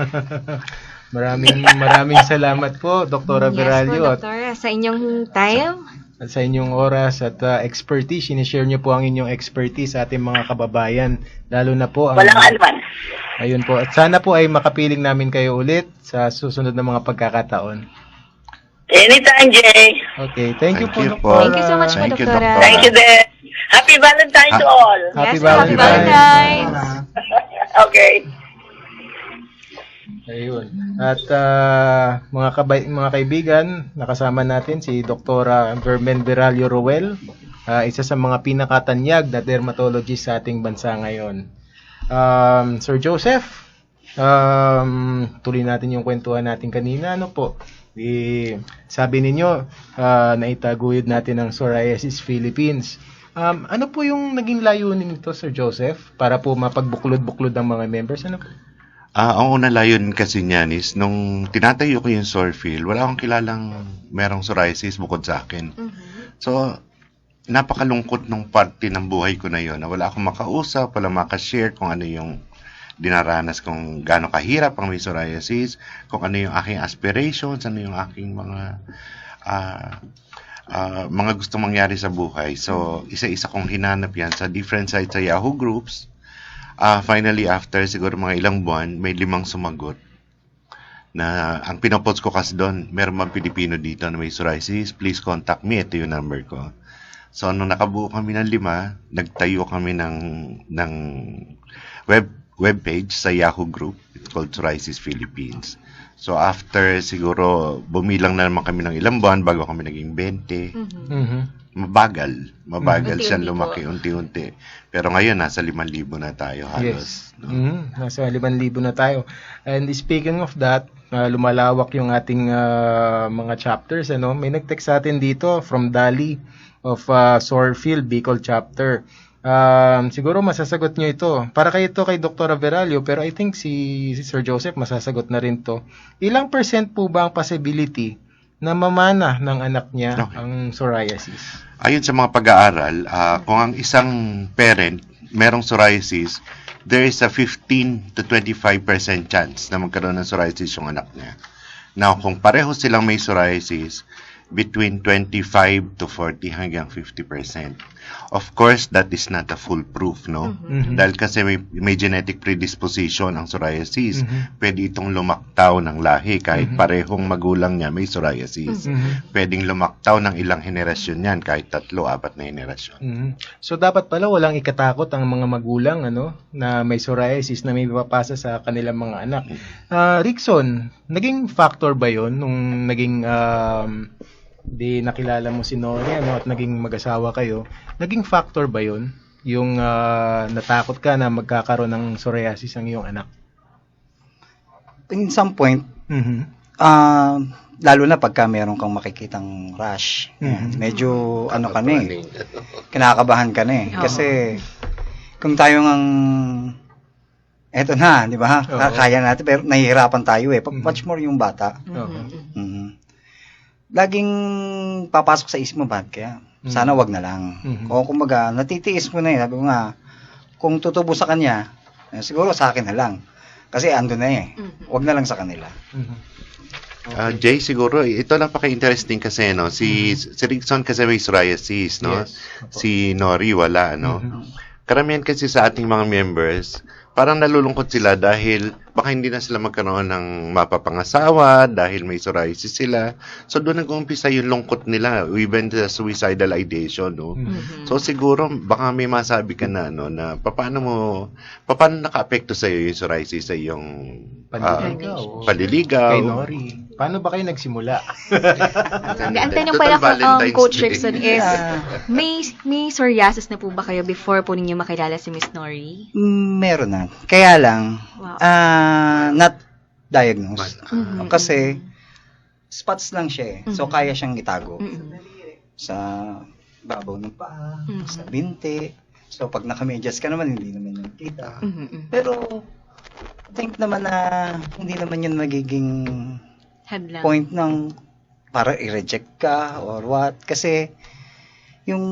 Maraming salamat po, Dr. Veralio. Yes po, Doktora, sa inyong time. At sa inyong oras at expertise. Sinishare niyo po ang inyong expertise sa ating mga kababayan. Lalo na po ang... Walang anuman. Ayun po. At sana po ay makapiling namin kayo ulit sa susunod na mga pagkakataon. Anytime, Jay. Okay. Thank you po, Dr. Thank you so much po, Doktora. Thank you, then. Happy Valentine to all. Happy Happy Valentine's. Okay. Ayun. At mga kaibigan, nakasama natin si Dr. Vermen Veralio Ruel, isa sa mga pinakatanyag na dermatologist sa ating bansa ngayon. Sir Joseph, tuloy natin yung kwentuhan natin kanina. Ano po? Sabi ninyo, naitaguyod natin ang Psoriasis Philippines. Ano po yung naging layunin nito, Sir Joseph, para po mapagbuklod-buklod ang mga members? Ano po? Ang unang layunin kasi niyan is, nung tinatayo ko yung Sorfil, wala akong kilalang merong psoriasis bukod sa akin. So, napakalungkot nung parte ng buhay ko na yon na wala akong makausap, wala makashare kung ano yung dinaranas, kung gaano kahirap ang may psoriasis, kung ano yung aking aspirations, ano yung aking mga gustong mangyari sa buhay. So, isa-isa kong hinanap yan sa different sites sa Yahoo groups. Finally, after siguro mga ilang buwan, may 5 sumagot na ang pinopost ko kasi doon, meron mga Pilipino dito na may psoriasis, please contact me, ito yung number ko. So, nung nakabuo kami ng 5, nagtayo kami ng webpage sa Yahoo group. It's called Psoriasis Philippines. So, after siguro, bumilang na naman kami ng ilang buwan bago kami naging 20. Mabagal siya lumaki unti-unti. Pero ngayon, nasa 5,000 na tayo halos. Yes. Nasa 5,000 na tayo. And speaking of that, lumalawak yung ating mga chapters. May nag-text sa atin dito from Dali of Sorfil, Bicol chapter. Siguro masasagot nyo ito. Para kayo ito kay Dr. Veralio, pero I think si Sir Joseph masasagot na rin to. Ilang % po ba ang possibility na mamana ng anak niya ang psoriasis? Ayon sa mga pag-aaral, kung ang isang parent merong psoriasis, there is a 15 to 25% chance na magkaroon ng psoriasis yung anak niya. Now, kung pareho silang may psoriasis, between 25 to 40 hanggang 50%. Of course, that is not a full proof, no? Dahil kasi may genetic predisposition ang psoriasis. Pwede itong lumaktaw ng lahi kahit parehong magulang niya may psoriasis. Pwedeng lumaktaw ng ilang henerasyon yan kahit 3-4 na henerasyon. So, dapat pala walang ikatakot ang mga magulang na may psoriasis na may papasa sa kanilang mga anak. Rickson, naging factor ba yon nung naging di nakilala mo si Nori at naging mag-asawa kayo, naging factor ba yun? Yung natakot ka na magkakaroon ng psoriasis ang iyong anak? In some point, lalo na pagka meron kang makikitang rash, medyo kinakabahan ka na eh. Kasi kung tayo eto na, di ba? Kaya natin, pero nahihirapan tayo eh. Much more yung bata. Laging papasok sa isip mo, bad kaya sana wag na lang. Kung kumbaga, natitiis mo na sabi ko nga, kung tutubo sa kanya, Siguro sa akin na lang. Kasi ando na eh. Huwag na lang sa kanila. Jay, siguro, ito napaka-interesting kasi, no? Si Rickson kasi may psoriasis, no? Yes. Si Nori, wala, no? Karamihan kasi sa ating mga members, parang nalulungkot sila dahil baka hindi na sila magkaroon ng mapapangasawa dahil may psoriasis sila. So, doon nag-umpisa yung lungkot nila, even the suicidal ideation, no? So, siguro, baka may masabi ka na, no, na paano naka-apekto sa'yo yung psoriasis sa iyong paliligaw? Kay Nori. Paano ba kayo nagsimula? Ang tanong pala Coach Rickson is, may psoriasis na po ba kayo before po ninyo makilala si Miss Nori? Meron na. Kaya lang, not diagnosed. Kasi, spots lang siya eh. So, kaya siyang itago. Sa babaw ng paa, sa binti. So, pag nakamedyas ka naman, hindi naman yung kita. Pero, think naman na hindi naman yun magiging Headlang. point ng para i-reject ka or what. Kasi, yung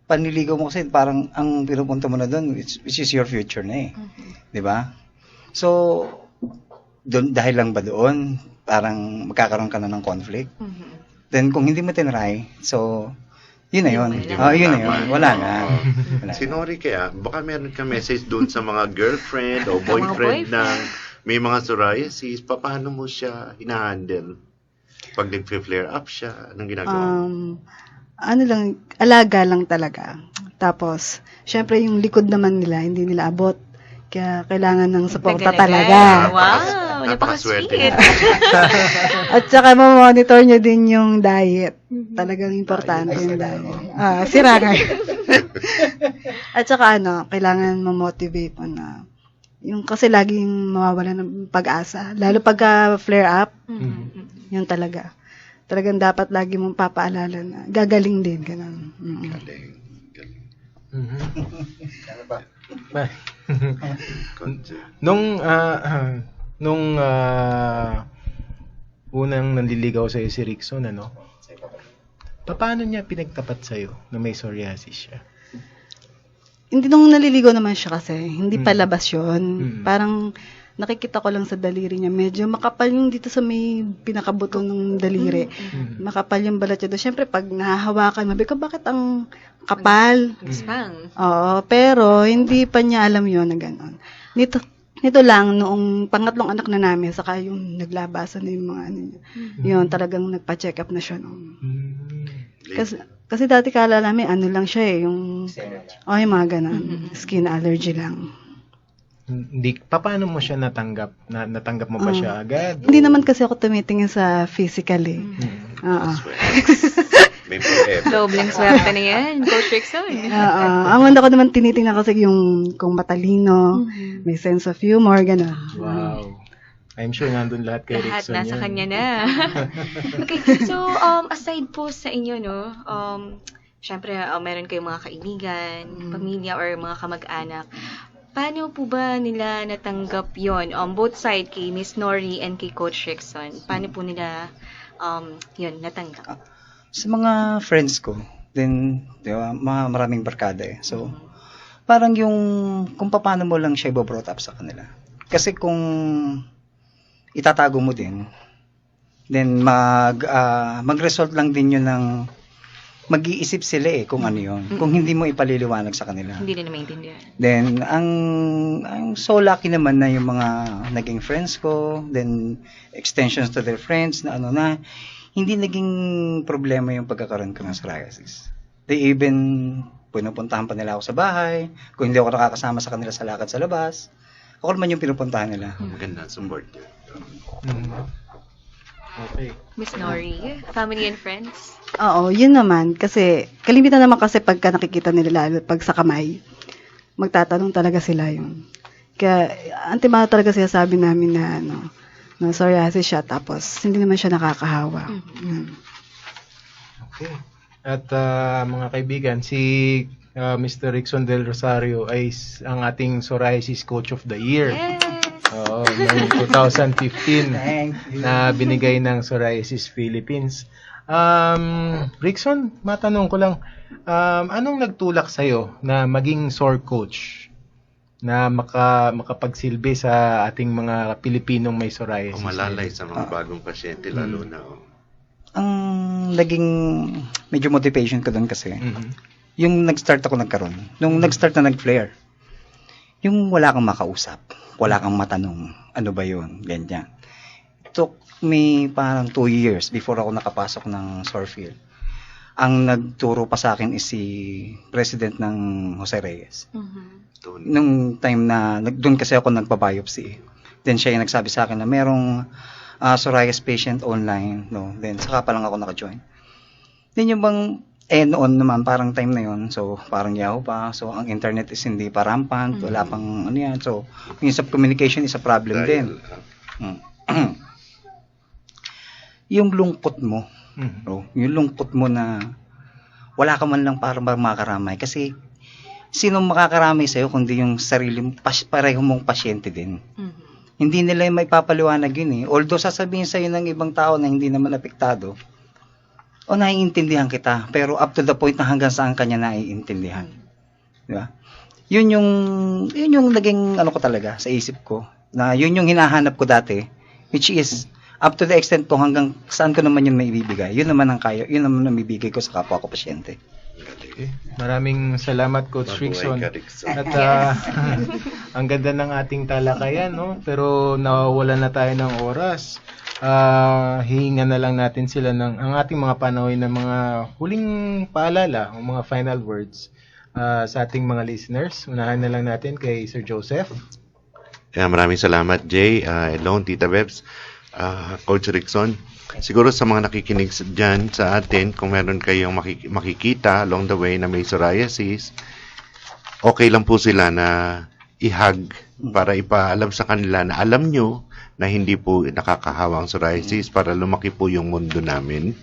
panliligaw mo kasi parang ang pinupunta mo na doon, which is your future na eh. Diba? So, dahil lang ba doon, parang magkakaroon ka na ng conflict. Then, kung hindi mo tinry, so, yun na yun. Yun na yun. Wala na. Si Nori kaya, baka meron ka message doon sa mga girlfriend o boyfriend na may mga psoriasis, paano mo siya hinahandle? Pag nag-flare up siya, anong ginagawa mo? Ano lang, alaga lang talaga. Tapos, syempre yung likod naman nila, hindi nila abot. Kaya kailangan ng suporta talaga. Wow, napaka-sweet. At saka monitor nyo din yung diet. Talagang importante yung diet. Sira nga. At saka kailangan ma-motivate mo na yung kasi laging mawawala ng pag-asa. Lalo pagka flare up, yun talaga. Talagang dapat lagi mong papaalala na gagaling din. Ganun. Galing. Nung unang nanliligaw sa'yo si Rickson, paano niya pinagtapat sa'yo na may psoriasis siya? Hindi nung naliligo naman siya kasi, hindi palabas yun. Parang nakikita ko lang sa daliri niya, medyo makapal yung dito sa may pinakabuto ng daliri. Makapal yung balat niya doon. Siyempre, pag nahahawakan, mabi ko, bakit ang kapal? Oo, pero hindi pa niya alam yun na gano'n. Nito lang, noong pangatlong anak na namin, saka yung naglabasan na yung mga yun, talagang nagpa-check up na siya noon. Kasi dati kala namin, lang siya yung mga ganun, skin allergy lang. Paano mo siya natanggap? Natanggap mo ba siya agad? Hindi naman kasi ako tumitingin sa physically. May forever. Dobleng swerte na yan, Coach Rickson. Ang wanda ko naman tinitingnan kasi yung kung matalino, may sense of humor, gano'n. Wow. I'm sure nandun lahat kay Rickson. Lahat nasa kanya na. Okay, so aside po sa inyo, syempre meron kayong mga kaibigan, pamilya, or mga kamag-anak. Paano po ba nila natanggap yon on both side kay Miss Nori and kay Coach Rickson? Paano po nila yon natanggap? Sa mga friends ko, then, di ba, maraming barkada eh. So, parang yung kung paano mo lang siya i-brought up sa kanila. Kasi kung itatago mo din, then mag-result lang din yun ng mag-iisip sila kung ano yun. Kung hindi mo ipaliliwanag sa kanila. Hindi nila maintindihan. Then, ang so lucky naman na yung mga naging friends ko, then extensions to their friends na hindi naging problema yung pagkakaroon ko ng psoriasis. They even pinupuntahan pa nila ako sa bahay. Kung hindi ako nakakasama sa kanila sa lakad sa labas, ako naman yung pinupuntahan nila. Maganda, support niya. Okay. Miss Nori, family and friends? Oo, yun naman. Kasi, kalimitan naman kasi pagka nakikita nila, lalo pag sa kamay, magtatanong talaga sila yun. Kaya, antimano talaga siya sabi namin na, na psoriasis siya, tapos hindi naman siya nakakahawa. Okay. At mga kaibigan, si Mr. Rickson Del Rosario ay ang ating psoriasis coach of the year. Yes! Oo, noong 2015 na binigay ng Psoriasis Philippines. Rickson, matanong ko lang, anong nagtulak sa'yo na maging SOR coach? na makapagsilbi sa ating mga Pilipinong may psoriasis. Umalalay sa mga bagong pasyente lalo na. Ang naging medyo motivation ko doon kasi, yung nag-start ako nagkaroon, nung nag-start na nag-flare, yung wala kang makausap, wala kang matanong, ano ba yun, ganyan. It took me parang 2 years before ako nakapasok ng Sorfield. Ang nagturo pa sa akin is si President ng Jose Reyes. Nung time na, doon kasi ako nagpa-biopsy. Then siya yung nagsabi sa akin na merong psoriasis patient online, no? Then saka pa lang ako naka-join. Then yung bang, noon naman, parang time na yon, so parang Yahoo pa, so ang internet is hindi pa rampant, wala pang ano yan, so means of communication is a problem din. Yung lungkot mo, yung lungkot mo na wala ka man lang para makaramay, kasi sino makakaramay sa'yo kundi yung sarili mo, pareho mong pasyente din. Hindi nila yung may papaliwanag yun eh. Although sasabihin sa'yo ng ibang tao na hindi naman apektado, o naiintindihan kita, pero up to the point na hanggang saan kanya naiintindihan. Di ba? Yun yung naging ano ko talaga sa isip ko, na yun yung hinahanap ko dati, which is up to the extent ko hanggang saan ko naman yun maibibigay. Yun naman ang kaya, yun naman ang bibigay ko sa kapwa ko pasyente. Okay. Maraming salamat, Coach Rickson. At ang ganda ng ating talakayan, no? Pero nawawala na tayo ng oras. Hihingan na lang natin sila ang ating mga panawin ng mga huling paalala, o mga final words sa ating mga listeners. Unahan na lang natin kay Sir Joseph. Maraming salamat, Jay, Elon, Tita Bebs, Coach Rickson. Siguro sa mga nakikinig dyan sa atin, kung meron kayong makikita along the way na may psoriasis, okay lang po sila na i-hug para ipaalam sa kanila na alam nyo na hindi po nakakahawa ang psoriasis para lumaki po yung mundo namin.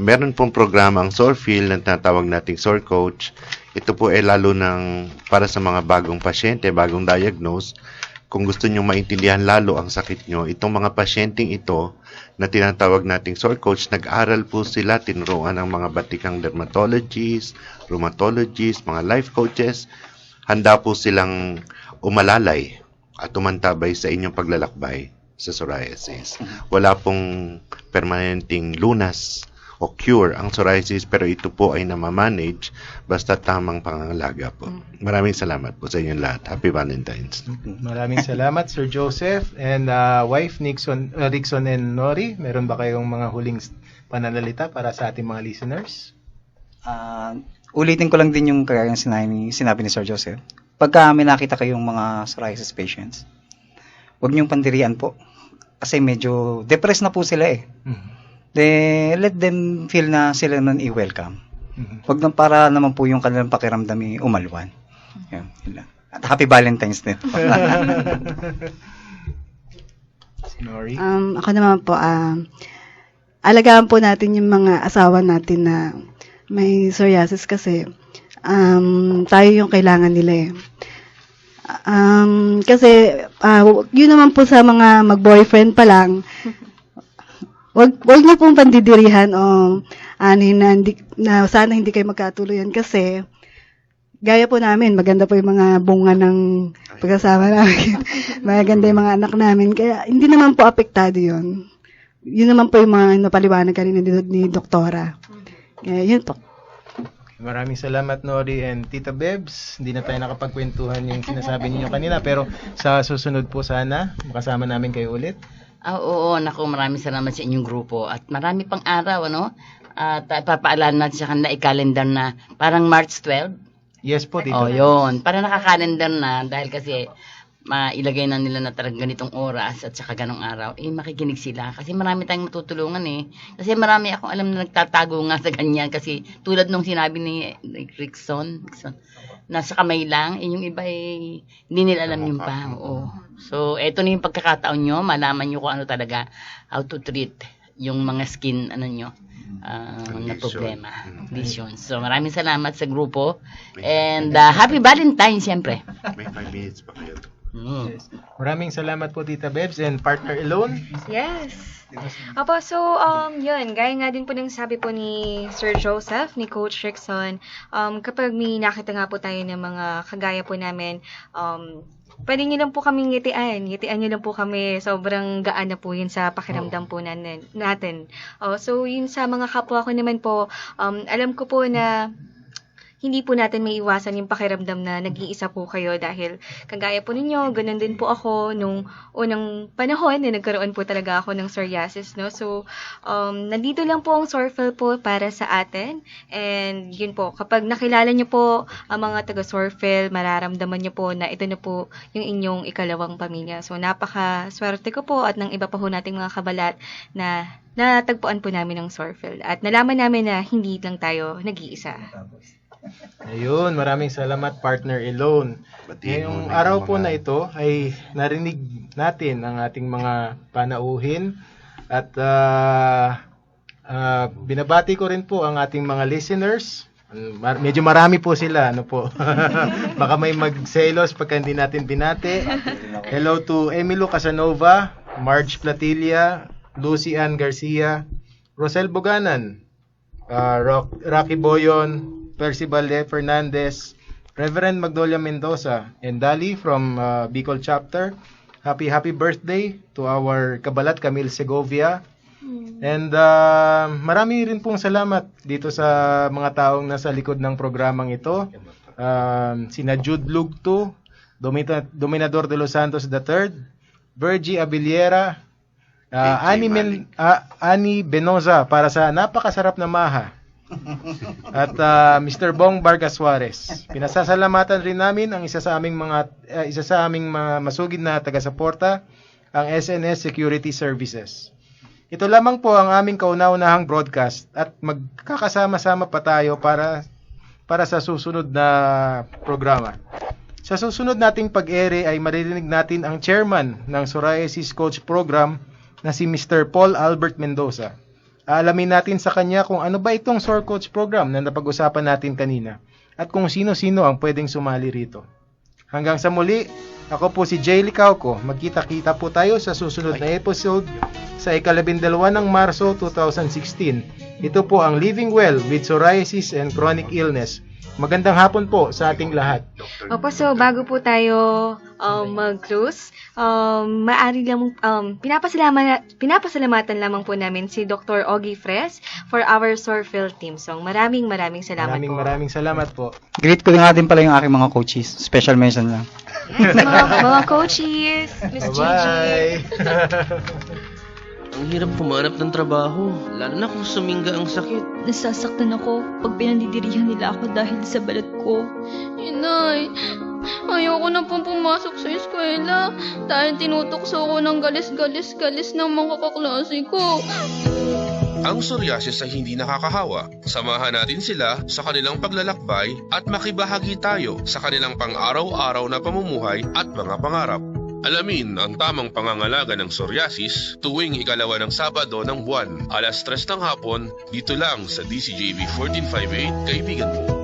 Meron pong programa ang Sorfield na tinatawag nating Sor Coach. Ito po ay lalo para sa mga bagong pasyente, bagong diagnose. Kung gusto nyo maintindihan lalo ang sakit nyo, itong mga pasyenteng ito na tinatawag nating Sor Coach, nag-aral po sila, tinuruan ng mga batikang dermatologists, rheumatologists, mga life coaches. Handa po silang umalalay at umantabay sa inyong paglalakbay sa psoriasis. Wala pong permanenteng lunas o cure ang psoriasis, pero ito po ay namamanage basta tamang pangangalaga po. Maraming salamat po sa inyong lahat. Happy Valentine's. Maraming salamat, Sir Joseph and wife Rickson and Nori. Meron ba kayong mga huling pananalita para sa ating mga listeners? Ulitin ko lang din yung kaya sinabi ni Sir Joseph. Pagka may nakita kayong mga psoriasis patients, huwag niyong pandirian po. Kasi medyo depressed na po sila eh. Let them feel na sila nun i-welcome. Huwag nang para naman po yung kanilang pakiramdam umalwan. Yan lang. At happy Valentine's din. Nori? Ako naman po, alagaan po natin yung mga asawa natin na may psoriasis kasi tayo yung kailangan nila eh. Kasi yun naman po sa mga mag-boyfriend pa lang, wag niyo pong pandidirihan o na sana hindi kayo magkatuluyan kasi gaya po namin, maganda po yung mga bunga ng pagkasama namin. Maganda yung mga anak namin. Kaya hindi naman po apektado yun. Yun naman po yung mga napaliwanag kanina ni Doktora. Kaya yun po. Maraming salamat, Nori and Tita Bebs. Hindi na tayo nakapagkwentuhan yung sinasabi niyo kanina, pero sa susunod po sana, makasama namin kayo ulit. Oo, naku, maraming salamat sa inyong grupo. At marami pang araw, ano? At papaalam natin sa kanila i-calendar na parang March 12. Yes po, Tita. Yun. Para naka-calendar na dahil kasi mailagay na nila na talagang ganitong oras at saka ganong araw, makikinig sila. Kasi marami tayong matutulungan eh. Kasi marami akong alam na nagtatago nga sa ganyan. Kasi tulad nung sinabi ni Rickson, nasa kamay lang, yung iba hindi nila alam yung pa. Oo. So, eto na yung pagkakataon nyo, malaman nyo kung ano talaga, how to treat yung mga skin, na problema. Conditions. So, maraming salamat sa grupo. And happy Valentine's, siyempre. May 5 minutes pa kayo. Yes. Maraming salamat po Tita Bebs and partner Elone. Yes. Apo, so, yun, gaya nga din po ng sabi po ni Sir Joseph, ni Coach Rickson, kapag may nakita nga po tayo ng mga kagaya po namin, pwede nyo lang po kaming ngitian nyo lang po kami, sobrang gaan na po yun sa pakiramdam po natin. So, yun sa mga kapwa ko naman po, alam ko po na hindi po natin may iwasan yung pakiramdam na nag-iisa po kayo dahil kagaya po ninyo, ganun din po ako nung unang panahon na nagkaroon po talaga ako ng psoriasis, no? So, nandito lang po ang Sorfel po para sa atin. And yun po, kapag nakilala nyo po ang mga taga-Sorfel, mararamdaman nyo po na ito na po yung inyong ikalawang pamilya. So, napaka-swerte ko po at ng iba pa po nating mga kabalat na natagpuan po namin ng Sorfel. At nalaman namin na hindi lang tayo nag-iisa. Ayun, maraming salamat partner Elone. Ngayong araw po na ito ay narinig natin ang ating mga panauhin at binabati ko rin po ang ating mga listeners. Medyo marami po sila, ano po. Baka may magselos pagka hindi natin binati. Hello to Emilio Casanova, Marge Platilla, Lucy Ann Garcia, Rosel Boganan, Rocky Boyon, Percy Balde Fernandez, Reverend Magnolia Mendoza, and Dali from Bicol Chapter. Happy birthday to our Kabalat Camille Segovia. And marami rin pong salamat dito sa mga taong nasa likod ng programang ito. Sina Jude Lugto, Dominador de los Santos III, Virgie Abiliera, Annie Benoza para sa napakasarap na maha. At Mr. Bong Vargas Suarez. Pinasasalamatan rin namin ang isa sa aming mga masugid na taga-suporta, ang SNS Security Services. Ito lamang po ang aming kauna-unahang broadcast at magkakasama-sama pa tayo para sa susunod na programa. Sa susunod nating pag-ere ay maririnig natin ang chairman ng Psoriasis Coach Program na si Mr. Paul Albert Mendoza. Aalamin natin sa kanya kung ano ba itong SOR Coach Program na napag-usapan natin kanina at kung sino-sino ang pwedeng sumali rito. Hanggang sa muli, ako po si Jay Licauco. Magkita-kita po tayo sa susunod na episode sa ika-12 ng Marso 2016. Ito po ang Living Well with Psoriasis and Chronic Illness. Magandang hapon po sa ating lahat. Opo, so bago po tayo mag-close, maaari lang pinapasalamatan lamang po namin si Dr. Ogie Fres for our Sorfel team song. Maraming salamat po. Maraming salamat po. Greet ko nga din pala yung aking mga coaches. Special mention lang. Yes, mga coaches, Miss Gigi. Bye! Ang hirap humanap ng trabaho, lalo na kung sumingga ang sakit. Nasasaktan ako pag pinandidirihan nila ako dahil sa balat ko. Inay, ayoko na pong pumasok sa eskwela dahil tinutokso ko ng galis-galis ng mga kaklase ko. Ang psoriasis ay hindi nakakahawa. Samahan natin sila sa kanilang paglalakbay at makibahagi tayo sa kanilang pang-araw-araw na pamumuhay at mga pangarap. Alamin ang tamang pangangalaga ng psoriasis tuwing ikalawa ng Sabado ng buwan, alas 3 ng hapon, dito lang sa DCJV 1458, kaibigan mo.